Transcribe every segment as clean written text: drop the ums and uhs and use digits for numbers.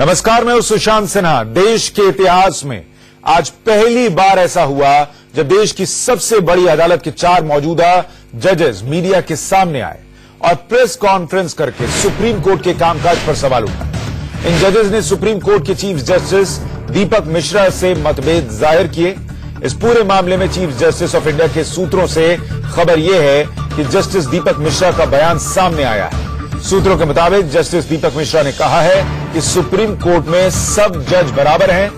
नमस्कार, मैं हूं सुशांत सिन्हा। देश के इतिहास में आज पहली बार ऐसा हुआ जब देश की सबसे बड़ी अदालत के 4 मौजूदा जजेस मीडिया के सामने आए और प्रेस कॉन्फ्रेंस करके सुप्रीम कोर्ट के कामकाज पर सवाल उठाए। इन जजेस ने सुप्रीम कोर्ट के चीफ जस्टिस दीपक मिश्रा से मतभेद जाहिर किए। इस पूरे मामले में चीफ जस्टिस ऑफ इंडिया के सूत्रों से खबर यह है कि जस्टिस दीपक मिश्रा का बयान सामने आया है। सूत्रों के मुताबिक जस्टिस दीपक मिश्रा ने कहा है कि सुप्रीम कोर्ट में सब जज बराबर हैं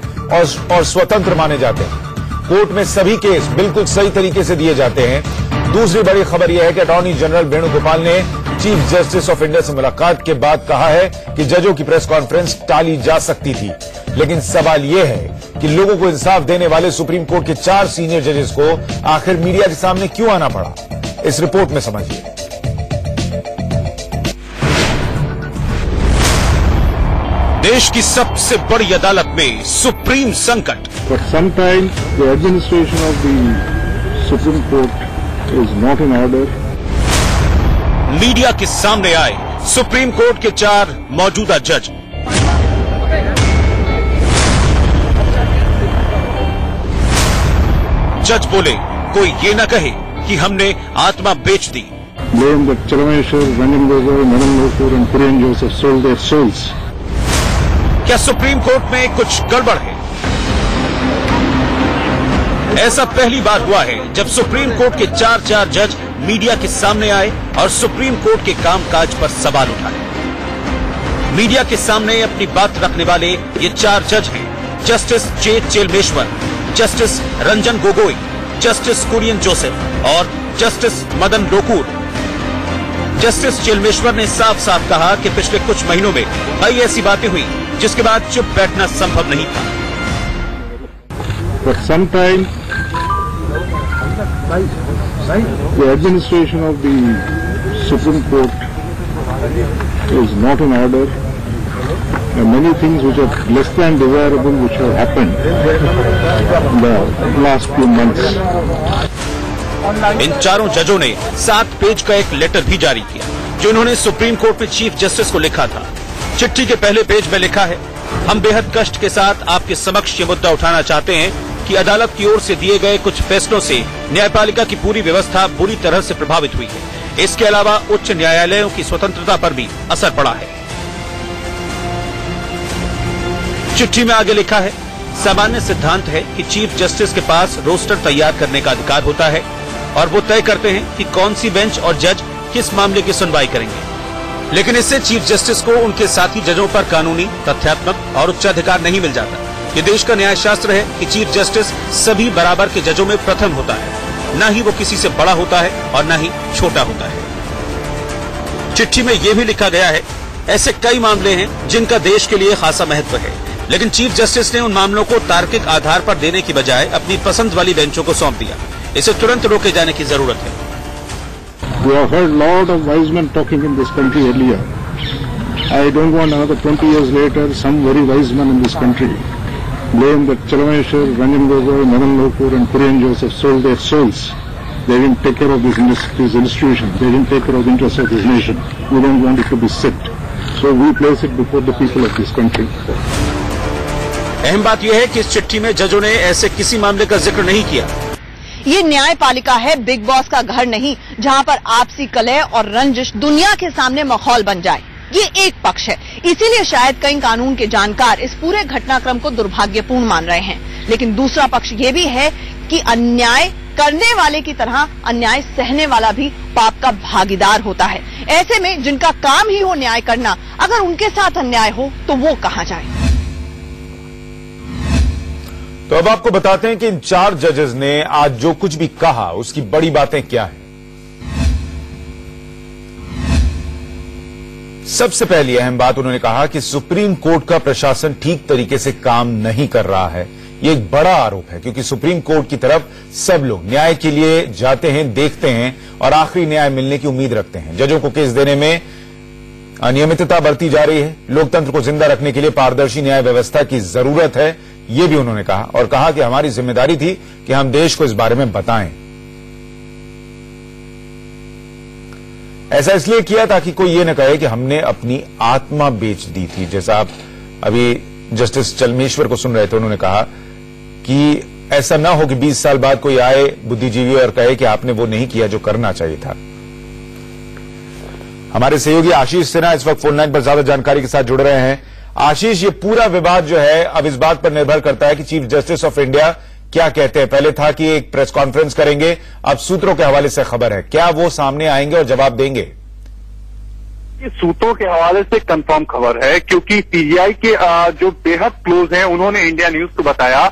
और स्वतंत्र माने जाते हैं। कोर्ट में सभी केस बिल्कुल सही तरीके से दिए जाते हैं। दूसरी बड़ी खबर यह है कि अटॉर्नी जनरल वेणुगोपाल ने चीफ जस्टिस ऑफ इंडिया से मुलाकात के बाद कहा है कि जजों की प्रेस कॉन्फ्रेंस टाली जा सकती थी। लेकिन सवाल यह है कि लोगों को इंसाफ देने वाले सुप्रीम कोर्ट के 4 सीनियर जजेस को आखिर मीडिया के सामने क्यों आना पड़ा, इस रिपोर्ट में समझिए। देश की सबसे बड़ी अदालत में सुप्रीम संकट। But sometimes the administration of the Supreme Court is not in order. Media के सामने आए सुप्रीम कोर्ट के 4 मौजूदा जज। जज बोले, कोई ये न कहे कि हमने आत्मा बेच दी। Blame that Charameshwar, Ranjan Gogoi, Madan Lokur and Kurian Joseph sold their souls. क्या सुप्रीम कोर्ट में कुछ गड़बड़ है? ऐसा पहली बार हुआ है जब सुप्रीम कोर्ट के 4 जज मीडिया के सामने आए और सुप्रीम कोर्ट के कामकाज पर सवाल उठाए। मीडिया के सामने अपनी बात रखने वाले ये 4 जज हैं justice J Chelameswar, justice Ranjan Gogoi, justice Kurian Joseph और जस्टिस मदन लोकुर। जस्टिस चेलमेश्वर ने साफ साफ कहा कि पिछले कुछ महीनों में कई ऐसी बातें हुई जिसके बाद चुप बैठना संभव नहीं था। But sometimes the administration of the Supreme Court is not in order. There are many things which are less than desirable which have happened in the last few months. इन 4 जजों ने 7 पेज का एक लेटर भी जारी किया जो इन्होंने supreme court में चीफ जस्टिस को लिखा था। चिट्ठी के पहले पेज में लिखा है, हम बेहद कष्ट के साथ आपके समक्ष ये मुद्दा उठाना चाहते हैं कि अदालत की ओर से दिए गए कुछ फैसलों से न्यायपालिका की पूरी व्यवस्था बुरी तरह से प्रभावित हुई है। इसके अलावा उच्च न्यायालयों की स्वतंत्रता पर भी असर पड़ा है। चिट्ठी में आगे लिखा है, सामान्य सिद्धांत है कि चीफ जस्टिस के पास रोस्टर तैयार करने का अधिकार होता है और वो तय करते हैं कि कौन सी बेंच और जज किस मामले की सुनवाई करेंगे। लेकिन इससे चीफ जस्टिस को उनके साथी जजों पर कानूनी, तथ्यात्मक और उच्चाधिकार नहीं मिल जाता। ये देश का न्याय शास्त्र है कि चीफ जस्टिस सभी बराबर के जजों में प्रथम होता है, न ही वो किसी से बड़ा होता है और न ही छोटा होता है। चिट्ठी में यह भी लिखा गया है, ऐसे कई मामले हैं जिनका देश के लिए खासा महत्व है, लेकिन चीफ जस्टिस ने उन मामलों को तार्किक आधार पर देने की बजाय अपनी पसंद वाली बेंचों को सौंप दिया। इसे तुरंत रोके जाने की जरूरत है। We have heard lot of wise men talking in this country earlier. I don't want another 20 years later some very wise men in this country blame that Charameshwar, Ranjan Gogoi, Madan Lokur and Kurian Joseph sold their souls. They didn't take care of this institution. They didn't take care of the interests of this nation. We don't want it to be sipped. So we place it before the people of this country. अहम बात यह है कि इस चिट्ठी में जजों ने ऐसे किसी मामले का जिक्र नहीं किया। ये न्यायपालिका है, बिग बॉस का घर नहीं जहां पर आपसी कलह और रंजिश दुनिया के सामने माहौल बन जाए। ये एक पक्ष है, इसीलिए शायद कई कानून के जानकार इस पूरे घटनाक्रम को दुर्भाग्यपूर्ण मान रहे हैं। लेकिन दूसरा पक्ष ये भी है कि अन्याय करने वाले की तरह अन्याय सहने वाला भी पाप का भागीदार होता है। ऐसे में जिनका काम ही हो न्याय करना, अगर उनके साथ अन्याय हो तो वो कहां जाए। तो अब आपको बताते हैं कि इन 4 जजेस ने आज जो कुछ भी कहा उसकी बड़ी बातें क्या हैं। सबसे पहली अहम बात उन्होंने कहा कि सुप्रीम कोर्ट का प्रशासन ठीक तरीके से काम नहीं कर रहा है। यह एक बड़ा आरोप है क्योंकि सुप्रीम कोर्ट की तरफ सब लोग न्याय के लिए जाते हैं, देखते हैं और आखिरी न्याय मिलने की उम्मीद रखते हैं। जजों को केस देने में अनियमितता बरती जा रही है। लोकतंत्र को जिंदा रखने के लिए पारदर्शी न्याय व्यवस्था की जरूरत है, ये भी उन्होंने कहा और कहा कि हमारी जिम्मेदारी थी कि हम देश को इस बारे में बताएं। ऐसा इसलिए किया ताकि कोई ये न कहे कि हमने अपनी आत्मा बेच दी थी, जैसा आप अभी जस्टिस चलमेश्वर को सुन रहे थे, उन्होंने कहा कि ऐसा ना हो कि 20 साल बाद कोई आए बुद्धिजीवी और कहे कि आपने वो नहीं किया जो करना चाहिए था। हमारे सहयोगी आशीष सिन्हा इस वक्त फोन लाइन पर ज्यादा जानकारी के साथ जुड़ रहे हैं। आशीष, ये पूरा विवाद जो है अब इस बात पर निर्भर करता है कि चीफ जस्टिस ऑफ इंडिया क्या कहते हैं। पहले था कि एक प्रेस कॉन्फ्रेंस करेंगे, अब सूत्रों के हवाले से खबर है, क्या वो सामने आएंगे और जवाब देंगे? सूत्रों के हवाले से कंफर्म खबर है, क्योंकि पीजीआई के जो बेहद क्लोज हैं उन्होंने इंडिया न्यूज को बताया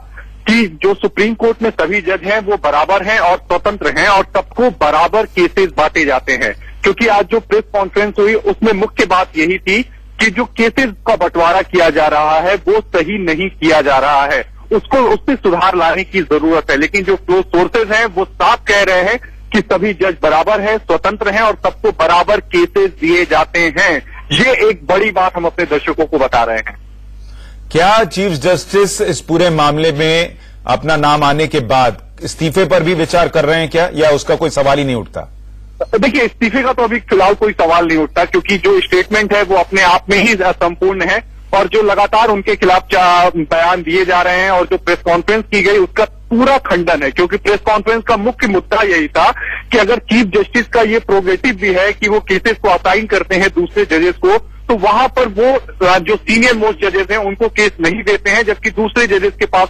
कि जो सुप्रीम कोर्ट में सभी जज हैं वो बराबर हैं और स्वतंत्र हैं और सबको बराबर केसेस बांटे जाते हैं। क्योंकि आज जो प्रेस कॉन्फ्रेंस हुई उसमें मुख्य बात यही थी कि जो केसेस का बंटवारा किया जा रहा है वो सही नहीं किया जा रहा है, उसमें सुधार लाने की जरूरत है। लेकिन जो क्लोज सोर्सेज हैं वो साफ कह रहे हैं कि सभी जज बराबर हैं, स्वतंत्र हैं और सबको बराबर केसेस दिए जाते हैं। ये एक बड़ी बात हम अपने दर्शकों को बता रहे हैं। क्या चीफ जस्टिस इस पूरे मामले में अपना नाम आने के बाद इस्तीफे पर भी विचार कर रहे हैं क्या, या उसका कोई सवाल ही नहीं उठता? देखिए, इस्तीफे का तो अभी फिलहाल कोई सवाल नहीं उठता, क्योंकि जो स्टेटमेंट है वो अपने आप में ही संपूर्ण है और जो लगातार उनके खिलाफ बयान दिए जा रहे हैं और जो प्रेस कॉन्फ्रेंस की गई उसका पूरा खंडन है। क्योंकि प्रेस कॉन्फ्रेंस का मुख्य मुद्दा यही था कि अगर चीफ जस्टिस का ये प्रोग्रेटिव भी है कि वो केसेस को असाइन करते हैं दूसरे जजेस को, तो वहां पर वो जो सीनियर मोस्ट जजेस हैं उनको केस नहीं देते हैं, जबकि दूसरे जजेस के पास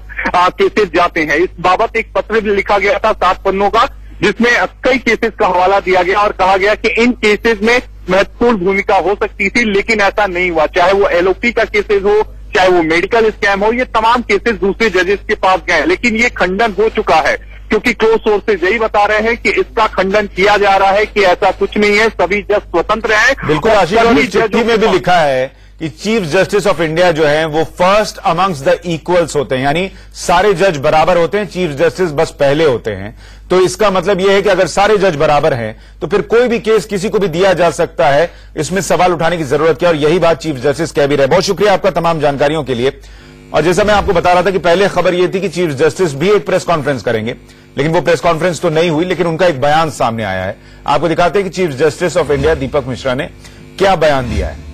केसेस जाते हैं। इस बाबत एक पत्र भी लिखा गया था 7 पन्नों का, जिसमें कई केसेस का हवाला दिया गया और कहा गया कि इन केसेस में महत्वपूर्ण भूमिका हो सकती थी, लेकिन ऐसा नहीं हुआ। चाहे वो एलओपी का केसेस हो, चाहे वो मेडिकल स्कैम हो, ये तमाम केसेस दूसरे जजेस के पास गए। लेकिन ये खंडन हो चुका है, क्योंकि क्लोज सोर्सेज यही बता रहे हैं कि इसका खंडन किया जा रहा है कि ऐसा कुछ नहीं है, सभी जज स्वतंत्र हैं। बिल्कुल आशीष, और इस चिट्ठी में भी लिखा है कि चीफ जस्टिस ऑफ इंडिया जो है वो फर्स्ट अमंग्स द इक्वल्स होते हैं, यानी सारे जज बराबर होते हैं, चीफ जस्टिस बस पहले होते हैं। तो इसका मतलब यह है कि अगर सारे जज बराबर हैं तो फिर कोई भी केस किसी को भी दिया जा सकता है, इसमें सवाल उठाने की जरूरत क्या, और यही बात चीफ जस्टिस कह भी रहे। बहुत शुक्रिया आपका तमाम जानकारियों के लिए। और जैसा मैं आपको बता रहा था कि पहले खबर यह थी कि चीफ जस्टिस भी एक प्रेस कॉन्फ्रेंस करेंगे, लेकिन वो प्रेस कॉन्फ्रेंस तो नहीं हुई, लेकिन उनका एक बयान सामने आया है। आपको दिखाते हैं कि चीफ जस्टिस ऑफ इंडिया दीपक मिश्रा ने क्या बयान दिया है।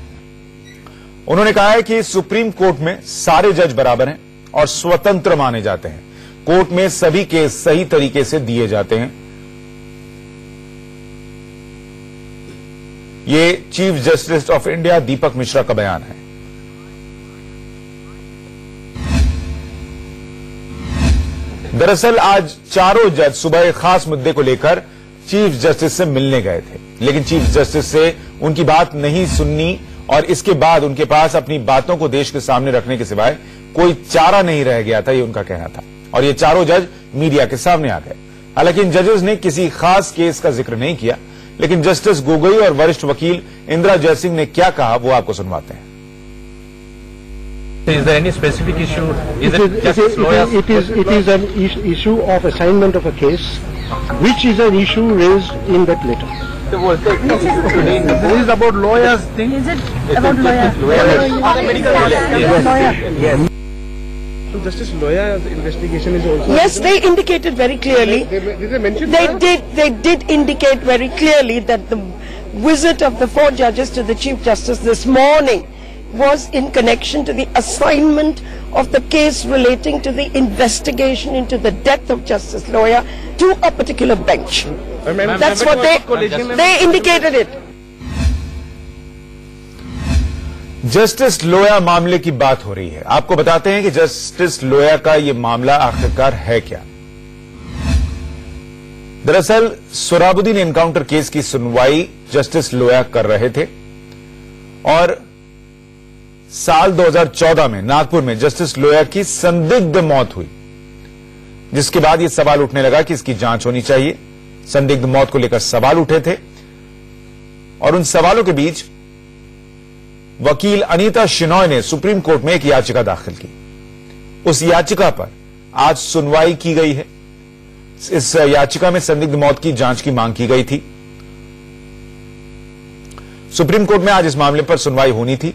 उन्होंने कहा है कि सुप्रीम कोर्ट में सारे जज बराबर हैं और स्वतंत्र माने जाते हैं, कोर्ट में सभी केस सही तरीके से दिए जाते हैं। ये चीफ जस्टिस ऑफ इंडिया दीपक मिश्रा का बयान है। दरअसल आज चारों जज सुबह एक खास मुद्दे को लेकर चीफ जस्टिस से मिलने गए थे, लेकिन चीफ जस्टिस से उनकी बात नहीं सुननी और इसके बाद उनके पास अपनी बातों को देश के सामने रखने के सिवाय कोई चारा नहीं रह गया था, ये उनका कहना था। और ये चारों जज मीडिया के सामने आ गए। हालांकि इन जजेस ने किसी खास केस का जिक्र नहीं किया, लेकिन जस्टिस गोगोई और वरिष्ठ वकील इंदिरा जयसिंह ने क्या कहा वो आपको सुनवाते हैं। Is there any specific issue? It is an issue of assignment of a case, which is an issue raised in that letter. This is about lawyers thing. Is it about lawyers? Yes. So Justice Loya's investigation is also. Yes, they indicated very clearly. Did they mention that? They did indicate very clearly that the visit of the 4 judges to the Chief Justice this morning was in connection to the assignment of the case relating to the investigation into the death of Justice Loya to a particular bench. That's what they indicated it. Justice Loya मामले की बात हो रही है। आपको बताते हैं कि जस्टिस लोया का यह मामला आखिरकार है क्या। दरअसल सोहराबुद्दीन एनकाउंटर केस की सुनवाई जस्टिस लोया कर रहे थे और साल 2014 में नागपुर में जस्टिस लोया की संदिग्ध मौत हुई, जिसके बाद यह सवाल उठने लगा कि इसकी जांच होनी चाहिए। संदिग्ध मौत को लेकर सवाल उठे थे और उन सवालों के बीच वकील अनीता शिनॉय ने सुप्रीम कोर्ट में एक याचिका दाखिल की। उस याचिका पर आज सुनवाई की गई है। इस याचिका में संदिग्ध मौत की जांच की मांग की गई थी। सुप्रीम कोर्ट में आज इस मामले पर सुनवाई होनी थी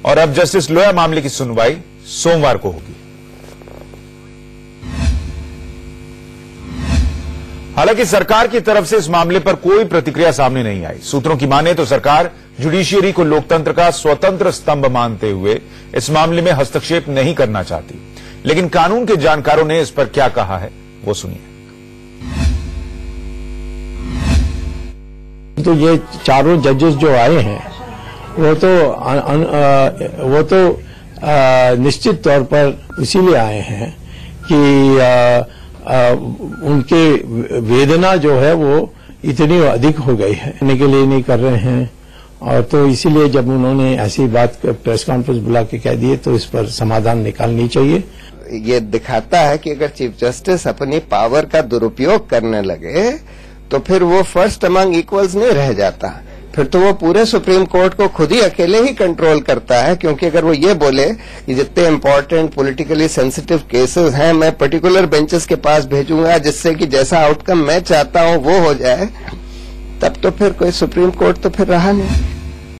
और अब जस्टिस लोया मामले की सुनवाई सोमवार को होगी। हालांकि सरकार की तरफ से इस मामले पर कोई प्रतिक्रिया सामने नहीं आई। सूत्रों की माने तो सरकार जुडिशियरी को लोकतंत्र का स्वतंत्र स्तंभ मानते हुए इस मामले में हस्तक्षेप नहीं करना चाहती। लेकिन कानून के जानकारों ने इस पर क्या कहा है, वो सुनिए। तो ये चारों जजेस जो आए हैं वो तो निश्चित तौर पर इसीलिए आए हैं कि उनके वेदना जो है वो इतनी अधिक हो गई है, करने के लिए नहीं कर रहे हैं। और तो इसीलिए जब उन्होंने ऐसी बात प्रेस कॉन्फ्रेंस बुला के कह दिए तो इस पर समाधान निकालनी चाहिए। ये दिखाता है कि अगर चीफ जस्टिस अपनी पावर का दुरुपयोग करने लगे तो फिर वो फर्स्ट अमंग इक्वल्स नहीं रह जाता, फिर तो वो पूरे सुप्रीम कोर्ट को खुद ही अकेले ही कंट्रोल करता है। क्योंकि अगर वो ये बोले कि जितने इम्पोर्टेंट पॉलिटिकली सेंसिटिव केसेस हैं मैं पर्टिकुलर बेंचेस के पास भेजूंगा जिससे कि जैसा आउटकम मैं चाहता हूं वो हो जाए, तब तो फिर कोई सुप्रीम कोर्ट तो फिर रहा नहीं।